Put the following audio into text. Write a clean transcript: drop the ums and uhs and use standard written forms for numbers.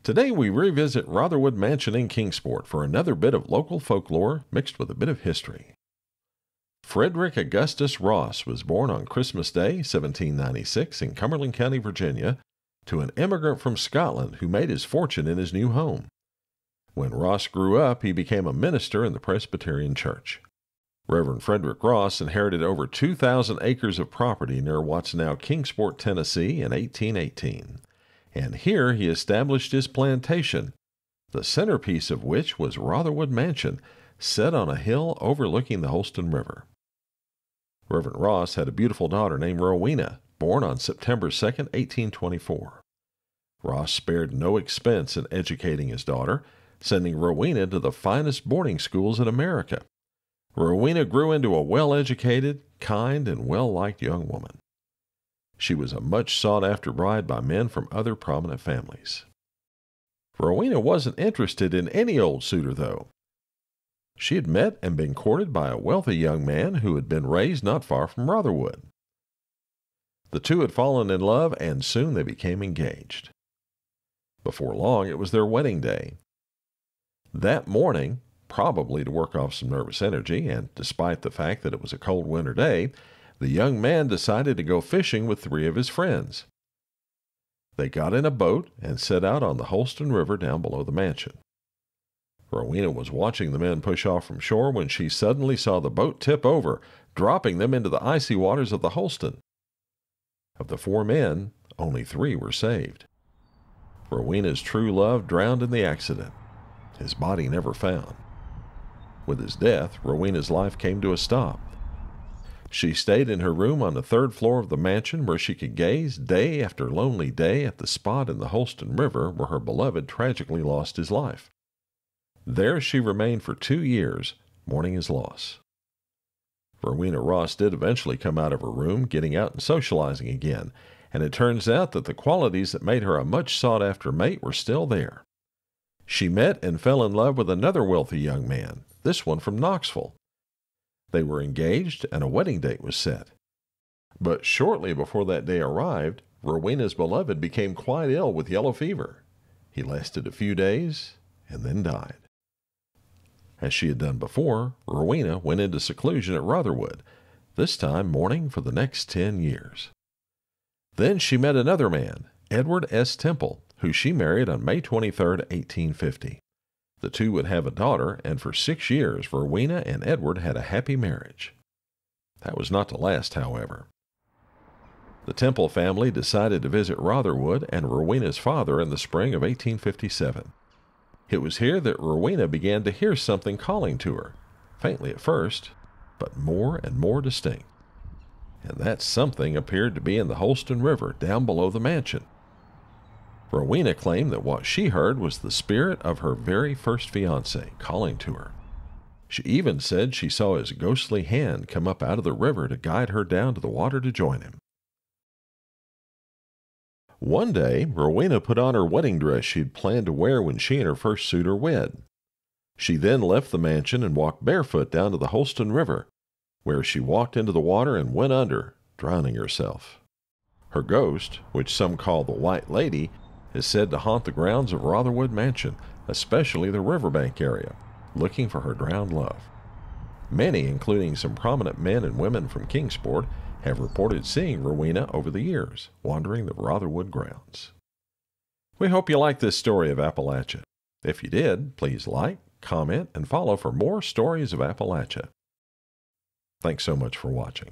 Today we revisit Rotherwood Mansion in Kingsport for another bit of local folklore mixed with a bit of history. Frederick Augustus Ross was born on Christmas Day, 1796, in Cumberland County, Virginia, to an immigrant from Scotland who made his fortune in his new home. When Ross grew up, he became a minister in the Presbyterian Church. Reverend Frederick Ross inherited over 2,000 acres of property near what's now Kingsport, Tennessee, in 1818. And here he established his plantation, the centerpiece of which was Rotherwood Mansion, set on a hill overlooking the Holston River. Reverend Ross had a beautiful daughter named Rowena, born on September 2, 1824. Ross spared no expense in educating his daughter, sending Rowena to the finest boarding schools in America. Rowena grew into a well-educated, kind, and well-liked young woman. She was a much sought-after bride by men from other prominent families. Rowena wasn't interested in any old suitor, though. She had met and been courted by a wealthy young man who had been raised not far from Rotherwood. The two had fallen in love, and soon they became engaged. Before long, it was their wedding day. That morning, probably to work off some nervous energy, and despite the fact that it was a cold winter day, the young man decided to go fishing with 3 of his friends. They got in a boat and set out on the Holston River down below the mansion. Rowena was watching the men push off from shore when she suddenly saw the boat tip over, dropping them into the icy waters of the Holston. Of the 4 men, only 3 were saved. Rowena's true love drowned in the accident, his body never found. With his death, Rowena's life came to a stop. She stayed in her room on the 3rd floor of the mansion, where she could gaze day after lonely day at the spot in the Holston River where her beloved tragically lost his life. There she remained for 2 years, mourning his loss. Rowena Ross did eventually come out of her room, getting out and socializing again, and it turns out that the qualities that made her a much sought-after mate were still there. She met and fell in love with another wealthy young man, this one from Knoxville. They were engaged, and a wedding date was set. But shortly before that day arrived, Rowena's beloved became quite ill with yellow fever. He lasted a few days and then died. As she had done before, Rowena went into seclusion at Rotherwood, this time mourning for the next 10 years. Then she met another man, Edward S. Temple, who she married on May 23, 1850. The two would have a daughter, and for 6 years Rowena and Edward had a happy marriage. That was not to last, however. The Temple family decided to visit Rotherwood and Rowena's father in the spring of 1857. It was here that Rowena began to hear something calling to her, faintly at first, but more and more distinct. And that something appeared to be in the Holston River down below the mansion. Rowena claimed that what she heard was the spirit of her very first fiancé calling to her. She even said she saw his ghostly hand come up out of the river to guide her down to the water to join him. One day, Rowena put on her wedding dress she had planned to wear when she and her first suitor wed. She then left the mansion and walked barefoot down to the Holston River, where she walked into the water and went under, drowning herself. Her ghost, which some call the White Lady, is said to haunt the grounds of Rotherwood Mansion, especially the riverbank area, looking for her drowned love. Many, including some prominent men and women from Kingsport, have reported seeing Rowena over the years, wandering the Rotherwood grounds. We hope you liked this story of Appalachia. If you did, please like, comment, and follow for more stories of Appalachia. Thanks so much for watching.